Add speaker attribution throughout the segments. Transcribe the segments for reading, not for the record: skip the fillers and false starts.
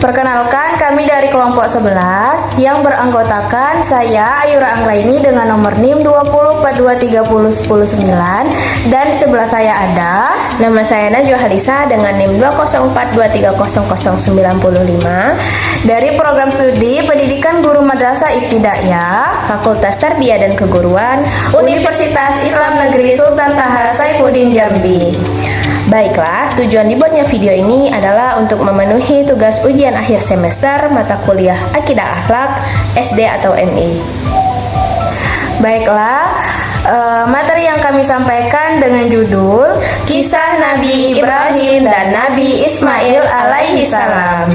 Speaker 1: Perkenalkan, kami dari kelompok 11 yang beranggotakan saya Ayura Anggraini dengan nomor NIM 2042301009 dan di sebelah saya ada
Speaker 2: nama saya Najwa Halisa dengan NIM 20423009055
Speaker 1: dari program studi Pendidikan Guru Madrasah Ibtidaiyah
Speaker 2: Fakultas Tarbiyah dan Keguruan
Speaker 1: Universitas Islam Negeri Sultan Tahar Saifuddin Jambi.
Speaker 2: Baiklah, tujuan dibuatnya video ini adalah untuk memenuhi tugas ujian akhir semester mata kuliah Akidah Akhlak SD atau MI.
Speaker 1: Baiklah, materi yang kami sampaikan dengan judul Kisah Nabi Ibrahim dan Nabi Ismail alaihi salam.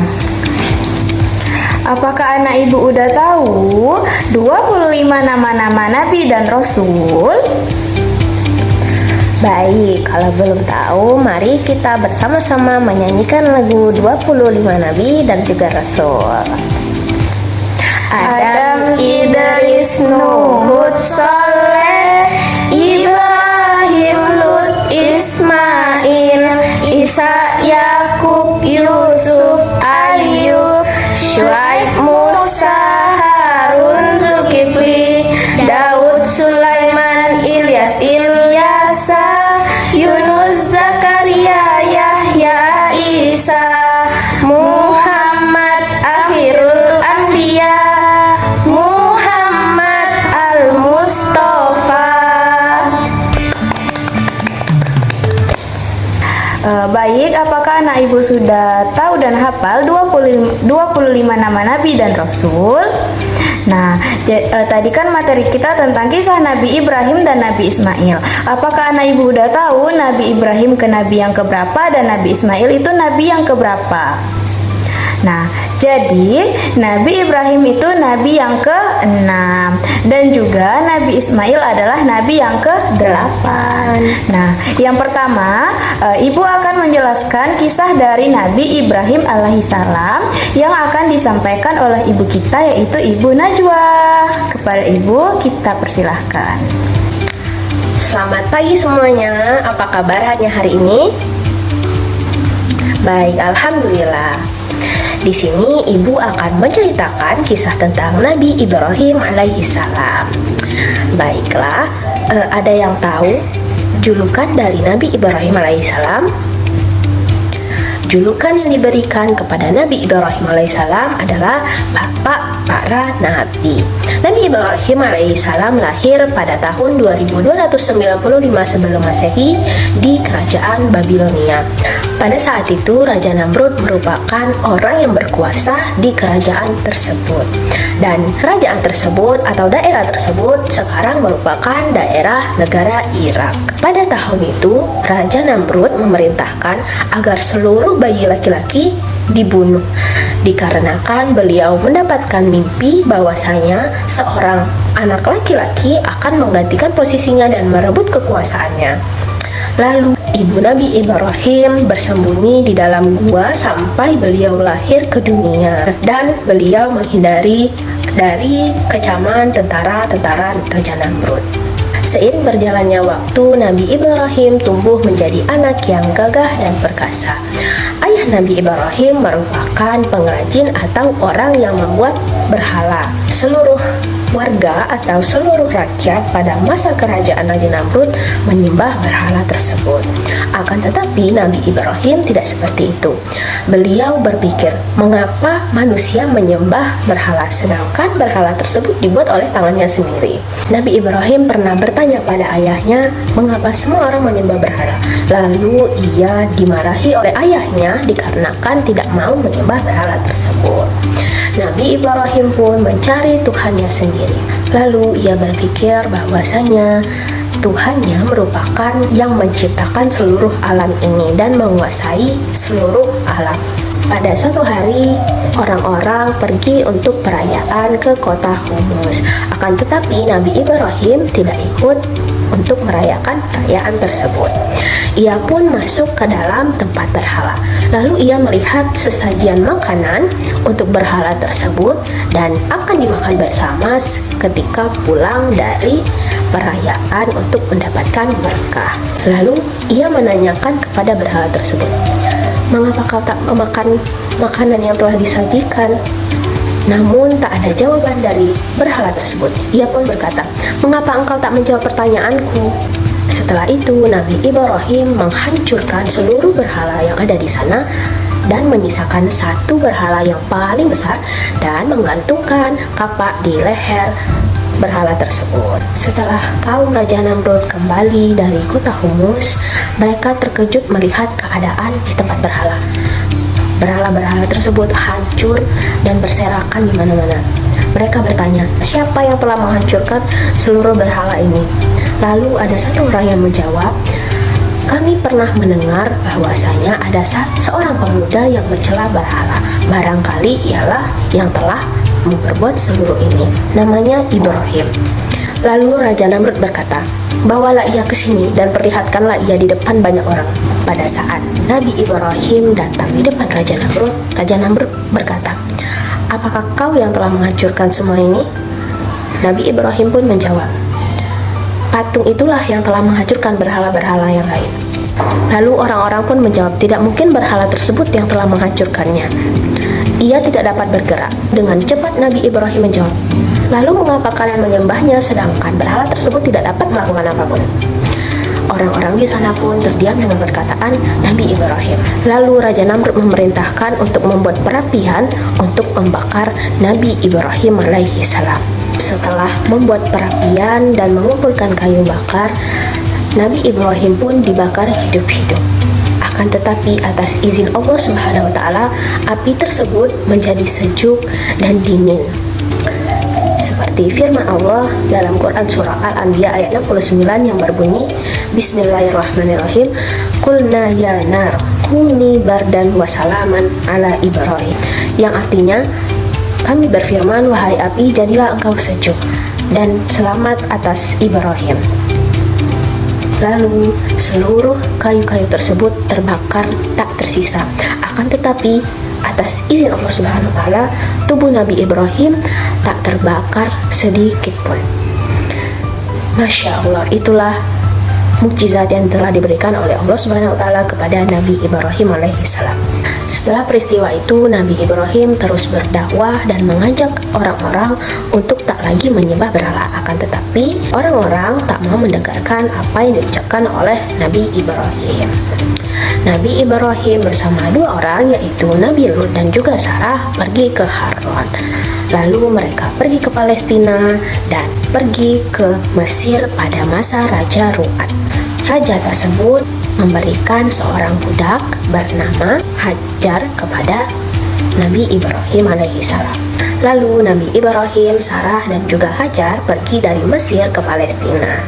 Speaker 1: Apakah anak ibu udah tahu 25 nama-nama Nabi dan Rasul?
Speaker 2: Baik, kalau belum tahu, mari kita bersama-sama menyanyikan lagu 25 Nabi dan juga Rasul.
Speaker 1: Adam, Idris, Nuh, Hud, Saleh, Ibrahim, Lut, Ismail, Isa, Yakub, Yusuf, Ayub, Syuaib, Musa, Harun, Zulkifli, Daud, Sulaiman, Ilyas, Yunus, Zakaria, Yahya, Isa, Muhammad, Akhirul Anbiya, Muhammad Al-Mustafa. Baik, apakah anak ibu sudah tahu dan hafal 25 nama Nabi dan Rasul? Nah, tadi kan materi kita tentang kisah Nabi Ibrahim dan Nabi Ismail. Apakah anak ibu udah tahu Nabi Ibrahim ke Nabi yang keberapa dan Nabi Ismail itu Nabi yang keberapa? Nah, jadi Nabi Ibrahim itu Nabi yang ke-6 dan juga Nabi Ismail adalah Nabi yang ke-8. Nah, yang pertama, Ibu akan menjelaskan kisah dari Nabi Ibrahim alaihissalam yang akan disampaikan oleh ibu kita yaitu Ibu Najwa. Kepada Ibu kita persilahkan.
Speaker 2: Selamat pagi semuanya, apa kabarnya hari ini? Baik, alhamdulillah. Di sini ibu akan menceritakan kisah tentang Nabi Ibrahim alaihissalam. Baiklah, ada yang tahu julukan dari Nabi Ibrahim alaihissalam? Julukan yang diberikan kepada Nabi Ibrahim alaihissalam adalah Bapak para Nabi. Nabi Ibrahim alaihissalam lahir pada tahun 2295 sebelum Masehi di kerajaan Babilonia. Pada saat itu Raja Namrud merupakan orang yang berkuasa di kerajaan tersebut. Dan kerajaan tersebut atau daerah tersebut sekarang merupakan daerah negara Irak. Pada tahun itu Raja Namrud memerintahkan agar seluruh bayi laki-laki dibunuh dikarenakan beliau mendapatkan mimpi bahwasanya seorang anak laki-laki akan menggantikan posisinya dan merebut kekuasaannya. Lalu ibu Nabi Ibrahim bersembunyi di dalam gua sampai beliau lahir ke dunia dan beliau menghindari dari kecaman tentara-tentara Raja Namrud. Seiring berjalannya waktu, Nabi Ibrahim tumbuh menjadi anak yang gagah dan perkasa. Ayah Nabi Ibrahim merupakan pengrajin atau orang yang membuat berhala. Seluruh warga atau seluruh rakyat pada masa kerajaan Raja Namrud menyembah berhala tersebut. Akan tetapi Nabi Ibrahim tidak seperti itu. Beliau berpikir, mengapa manusia menyembah berhala sedangkan berhala tersebut dibuat oleh tangannya sendiri. Nabi Ibrahim pernah bertanya pada ayahnya, mengapa semua orang menyembah berhala? Lalu ia dimarahi oleh ayahnya dikarenakan tidak mau menyembah berhala tersebut. Nabi Ibrahim pun mencari Tuhannya sendiri. Lalu ia berpikir bahwasanya Tuhannya merupakan yang menciptakan seluruh alam ini dan menguasai seluruh alam. Pada suatu hari, orang-orang pergi untuk perayaan ke kota Humus. Akan tetapi Nabi Ibrahim tidak ikut untuk merayakan perayaan tersebut. Ia pun masuk ke dalam tempat berhala. Lalu ia melihat sesajian makanan untuk berhala tersebut dan akan dimakan bersama ketika pulang dari perayaan untuk mendapatkan berkah. Lalu ia menanyakan kepada berhala tersebut, "Mengapa kau tak memakan makanan yang telah disajikan?" Namun tak ada jawaban dari berhala tersebut. Ia pun berkata, "Mengapa engkau tak menjawab pertanyaanku?" Setelah itu, Nabi Ibrahim menghancurkan seluruh berhala yang ada di sana dan menyisakan satu berhala yang paling besar dan menggantungkan kapak di leher berhala tersebut. Setelah kaum Raja Namrud kembali dari kota Humus, mereka terkejut melihat keadaan di tempat berhala. Berhala-berhala tersebut hancur dan berserakan di mana-mana. Mereka bertanya, "Siapa yang telah menghancurkan seluruh berhala ini?" Lalu ada satu orang yang menjawab, "Kami pernah mendengar bahwasanya ada seorang pemuda yang mencela berhala. Barangkali ialah yang telah memperbuat seluruh ini. Namanya Ibrahim." Lalu Raja Namrud berkata, "Bawalah ia ke sini dan perlihatkanlah ia di depan banyak orang." Pada saat Nabi Ibrahim datang di depan Raja Namrud berkata, "Apakah kau yang telah menghancurkan semua ini?" Nabi Ibrahim pun menjawab, "Patung itulah yang telah menghancurkan berhala-berhala yang lain." Lalu orang-orang pun menjawab, "Tidak mungkin berhala tersebut yang telah menghancurkannya. Ia tidak dapat bergerak." Dengan cepat Nabi Ibrahim menjawab, "Lalu mengapa kalian menyembahnya sedangkan berhala tersebut tidak dapat melakukan apapun?" Orang-orang di sana pun terdiam dengan perkataan Nabi Ibrahim. Lalu Raja Namrud memerintahkan untuk membuat perapian untuk membakar Nabi Ibrahim alaihi salam. Setelah membuat perapian dan mengumpulkan kayu bakar, Nabi Ibrahim pun dibakar hidup-hidup. Akan tetapi atas izin Allah Subhanahu wa taala, api tersebut menjadi sejuk dan dingin. Seperti firman Allah dalam Quran surah Al-Anbiya ayat 69 yang berbunyi, "Bismillahirrahmanirrahim. Qulna ya nar kuni bardan wa salaman ala Ibrahim." Yang artinya, kami berfirman, "Wahai api, jadilah engkau sejuk dan selamat atas Ibrahim." Lalu seluruh kayu-kayu tersebut terbakar tak tersisa. Akan tetapi atas izin Allah Subhanahu wa taala, tubuh Nabi Ibrahim tak terbakar sedikit pun. Masya Allah, itulah mukjizat yang telah diberikan oleh Allah Subhanahu wa taala kepada Nabi Ibrahim alaihi salam. Setelah peristiwa itu, Nabi Ibrahim terus berdakwah dan mengajak orang-orang untuk tak lagi menyembah berhala. Akan tetapi, orang-orang tak mau mendengarkan apa yang diucapkan oleh Nabi Ibrahim. Nabi Ibrahim bersama dua orang, yaitu Nabi Lut dan juga Sarah, pergi ke Haran. Lalu mereka pergi ke Palestina dan pergi ke Mesir pada masa Raja Ru'ad. Raja tersebut memberikan seorang budak bernama Hajar kepada Nabi Ibrahim alaihissalam. Lalu Nabi Ibrahim, Sarah, dan juga Hajar pergi dari Mesir ke Palestina.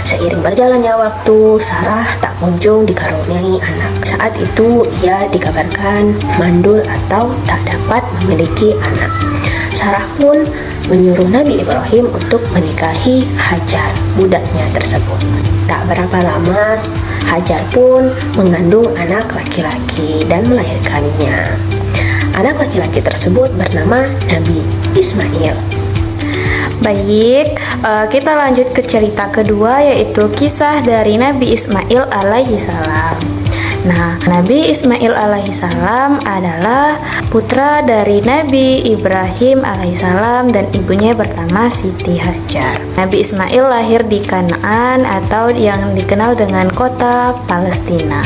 Speaker 2: Seiring berjalannya waktu, Sarah tak kunjung dikaruniai anak. Saat itu ia dikabarkan mandul atau tak dapat memiliki anak. Sarah pun menyuruh Nabi Ibrahim untuk menikahi Hajar, budaknya tersebut. Tak berapa lama, Hajar pun mengandung anak laki-laki dan melahirkannya. Anak laki-laki tersebut bernama Nabi Ismail.
Speaker 1: Baik, kita lanjut ke cerita kedua, yaitu kisah dari Nabi Ismail alaihi salam. Nah, Nabi Ismail alaihi salam adalah putra dari Nabi Ibrahim alaihi salam dan ibunya bernama Siti Hajar. Nabi Ismail lahir di Kanaan atau yang dikenal dengan kota Palestina.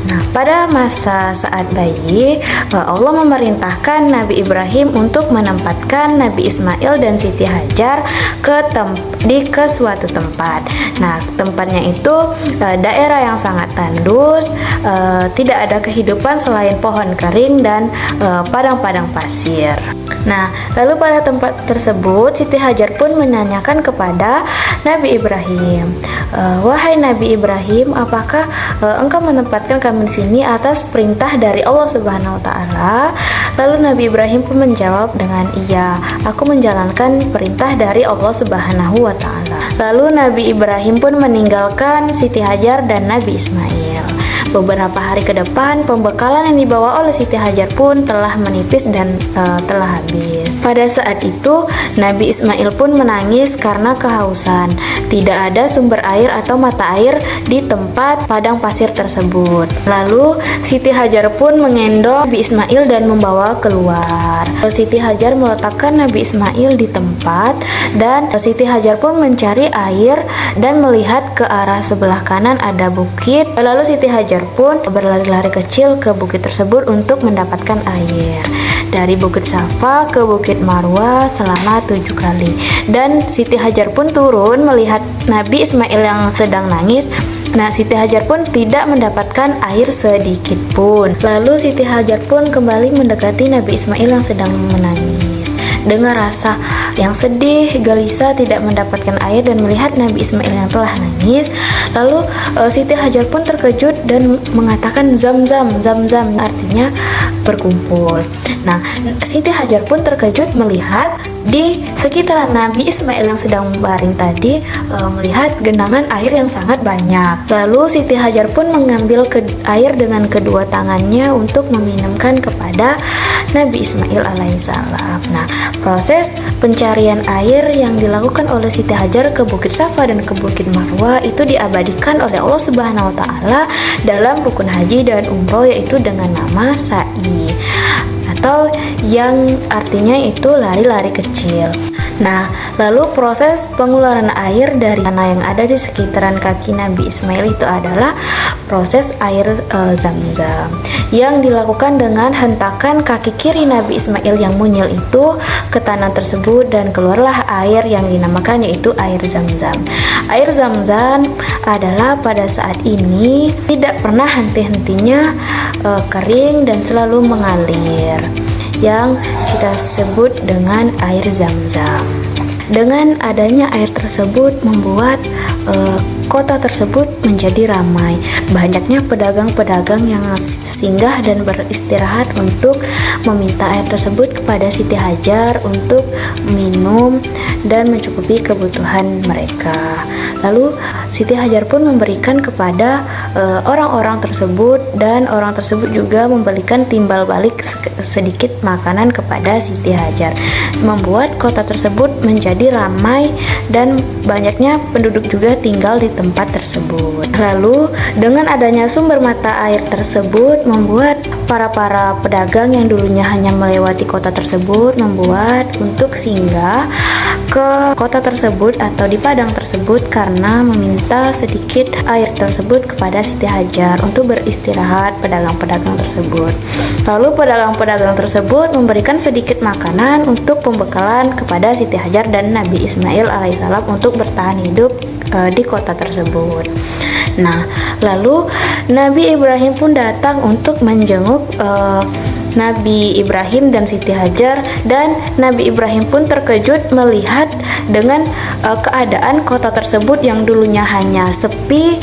Speaker 1: Nah, pada masa saat bayi, Allah memerintahkan Nabi Ibrahim untuk menempatkan Nabi Ismail dan Siti Hajar ke suatu tempat. Nah, tempatnya itu daerah yang sangat tandus, tidak ada kehidupan selain pohon kering dan padang-padang pasir. Nah, lalu pada tempat tersebut Siti Hajar pun menanyakan kepada Nabi Ibrahim, "Wahai Nabi Ibrahim, apakah engkau menempatkan kami di sini atas perintah dari Allah Subhanahu wa taala?" Lalu Nabi Ibrahim pun menjawab dengan, "Iya, aku menjalankan perintah dari Allah Subhanahu wa taala." Lalu Nabi Ibrahim pun meninggalkan Siti Hajar dan Nabi Ismail. Beberapa hari ke depan, pembekalan yang dibawa oleh Siti Hajar pun telah menipis dan telah habis. Pada saat itu, Nabi Ismail pun menangis karena kehausan. Tidak ada sumber air atau mata air di tempat padang pasir tersebut. Lalu, Siti Hajar pun menggendong Nabi Ismail dan membawa keluar. Siti Hajar meletakkan Nabi Ismail di tempat dan Siti Hajar pun mencari air dan melihat ke arah sebelah kanan ada bukit. Lalu Siti Hajar pun berlari-lari kecil ke bukit tersebut untuk mendapatkan air. Dari Bukit Safa ke Bukit Marwa selama 7 kali. Dan Siti Hajar pun turun melihat Nabi Ismail yang sedang nangis. Nah, Siti Hajar pun tidak mendapatkan air sedikit pun. Lalu Siti Hajar pun kembali mendekati Nabi Ismail yang sedang menangis. Dengan rasa yang sedih, gelisah tidak mendapatkan air dan melihat Nabi Ismail yang telah nangis, lalu Siti Hajar pun terkejut dan mengatakan zam-zam, zam-zam, artinya berkumpul. Nah, Siti Hajar pun terkejut melihat di sekitaran Nabi Ismail yang sedang baring tadi melihat genangan air yang sangat banyak. Lalu Siti Hajar pun mengambil air dengan kedua tangannya untuk meminumkan kepada Nabi Ismail alaihissalam. Nah, proses pencarian air yang dilakukan oleh Siti Hajar ke Bukit Safa dan ke Bukit Marwa itu diabadikan oleh Allah Subhanahu wa taala dalam rukun haji dan umroh, yaitu dengan nama sa'i, atau yang artinya itu lari-lari kecil. Nah, lalu proses pengeluaran air dari tanah yang ada di sekitaran kaki Nabi Ismail itu adalah proses air zam-zam yang dilakukan dengan hentakan kaki kiri Nabi Ismail yang mungil itu ke tanah tersebut dan keluarlah air yang dinamakan yaitu air zam-zam. Air zam-zam adalah pada saat ini tidak pernah henti-hentinya kering dan selalu mengalir, yang kita sebut dengan air zam-zam. Dengan adanya air tersebut membuat kota tersebut menjadi ramai. Banyaknya pedagang-pedagang yang singgah dan beristirahat untuk meminta air tersebut kepada Siti Hajar untuk minum dan mencukupi kebutuhan mereka. Lalu Siti Hajar pun memberikan kepada orang-orang tersebut dan orang tersebut juga memberikan timbal balik sedikit makanan kepada Siti Hajar, membuat kota tersebut menjadi ramai dan banyaknya penduduk juga tinggal di tempat tersebut. Lalu dengan adanya sumber mata air tersebut membuat para pedagang yang dulunya hanya melewati kota tersebut membuat untuk singgah ke kota tersebut atau di padang tersebut karena meminta sedikit air tersebut kepada Siti Hajar untuk beristirahat pedagang-pedagang tersebut. Lalu pedagang-pedagang tersebut memberikan sedikit makanan untuk pembekalan kepada Siti Hajar dan Nabi Ismail alaihissalam untuk bertahan hidup di kota tersebut. Nah, lalu Nabi Ibrahim pun datang untuk menjenguk Nabi Ibrahim dan Siti Hajar, dan Nabi Ibrahim pun terkejut melihat dengan keadaan kota tersebut yang dulunya hanya sepi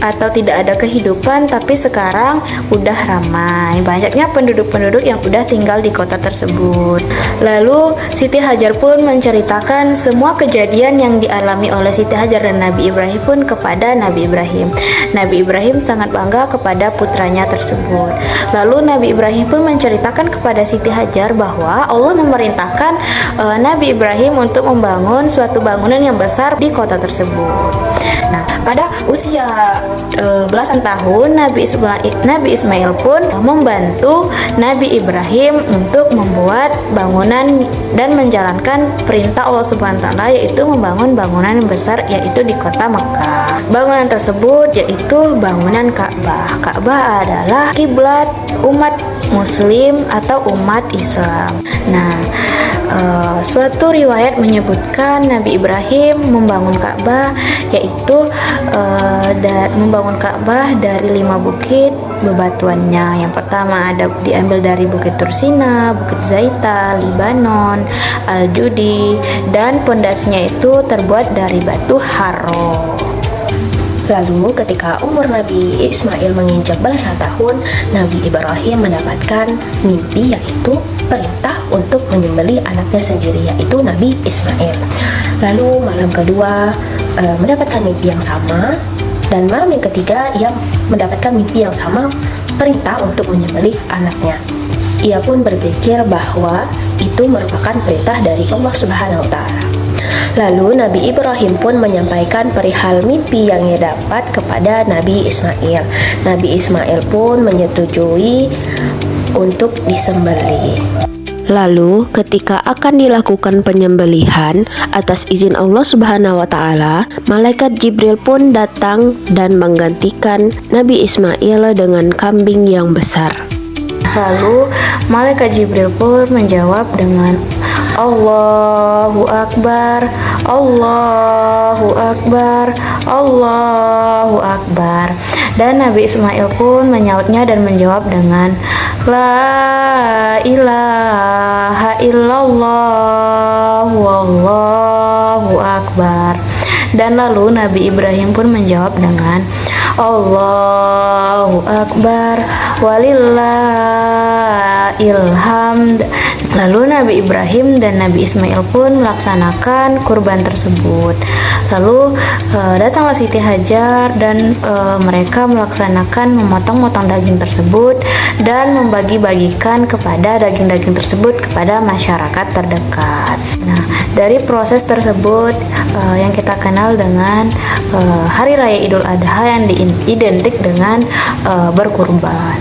Speaker 1: atau tidak ada kehidupan, tapi sekarang udah ramai, banyaknya penduduk-penduduk yang udah tinggal di kota tersebut. Lalu Siti Hajar pun menceritakan semua kejadian yang dialami oleh Siti Hajar dan Nabi Ibrahim pun kepada Nabi Ibrahim. Nabi Ibrahim sangat bangga kepada putranya tersebut. Lalu Nabi Ibrahim pun menceritakan kepada Siti Hajar bahwa Allah memerintahkan Nabi Ibrahim untuk membangun suatu bangunan yang besar di kota tersebut. Nah, pada usia belasan tahun Nabi Ismail pun membantu Nabi Ibrahim untuk membuat bangunan dan menjalankan perintah Allah Subhanahu wa taala, yaitu membangun bangunan yang besar yaitu di kota Mekah. Bangunan tersebut yaitu bangunan Ka'bah. Ka'bah adalah kiblat umat muslim atau umat Islam. Nah, suatu riwayat menyebutkan Nabi Ibrahim membangun Ka'bah yaitu membangun Ka'bah dari 5 bukit bebatuannya. Yang pertama diambil dari Bukit Tursina, Bukit Zaita, Libanon, Al-Judi, dan pondasinya itu terbuat dari batu haro.
Speaker 2: Lalu ketika umur Nabi Ismail menginjak belasan tahun, Nabi Ibrahim mendapatkan mimpi, yaitu perintah untuk menyembelih anaknya sendiri, yaitu Nabi Ismail. Lalu malam kedua mendapatkan mimpi yang sama, Dan malam yang ketiga ia mendapatkan mimpi yang sama, perintah untuk menyembelih anaknya. Ia pun berpikir bahwa itu merupakan perintah dari Allah Subhanahu wa Ta'ala. Lalu Nabi Ibrahim pun menyampaikan perihal mimpi yang ia dapat kepada Nabi Ismail. Nabi Ismail pun menyetujui untuk disembelih. Lalu ketika akan dilakukan penyembelihan atas izin Allah Subhanahu wa Ta'ala, malaikat Jibril pun datang dan menggantikan Nabi Ismail dengan kambing yang besar.
Speaker 1: Lalu malaikat Jibril pun menjawab dengan Allahu Akbar, Allahu Akbar, Allahu Akbar. Dan Nabi Ismail pun menyautnya dan menjawab dengan La ilaha illallah wallahu akbar. Dan lalu Nabi Ibrahim pun menjawab dengan Allahu Akbar walillahil hamd. Lalu Nabi Ibrahim dan Nabi Ismail pun melaksanakan kurban tersebut. Lalu datanglah Siti Hajar dan mereka melaksanakan memotong-motong daging tersebut dan membagi-bagikan kepada daging-daging tersebut kepada masyarakat terdekat. Nah, dari proses tersebut yang kita kenal dengan Hari Raya Idul Adha yang identik dengan berkurban.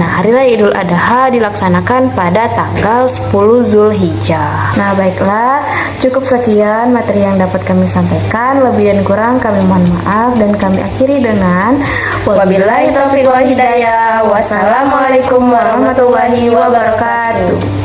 Speaker 1: Nah, Hari Raya Idul Adha dilaksanakan pada tanggal 10 Zulhijjah. Nah, baiklah, cukup sekian materi yang dapat kami sampaikan. Lebih dan kurang kami mohon maaf dan kami akhiri dengan wabillahi taufiq wal hidayah. Wassalamualaikum warahmatullahi wabarakatuh.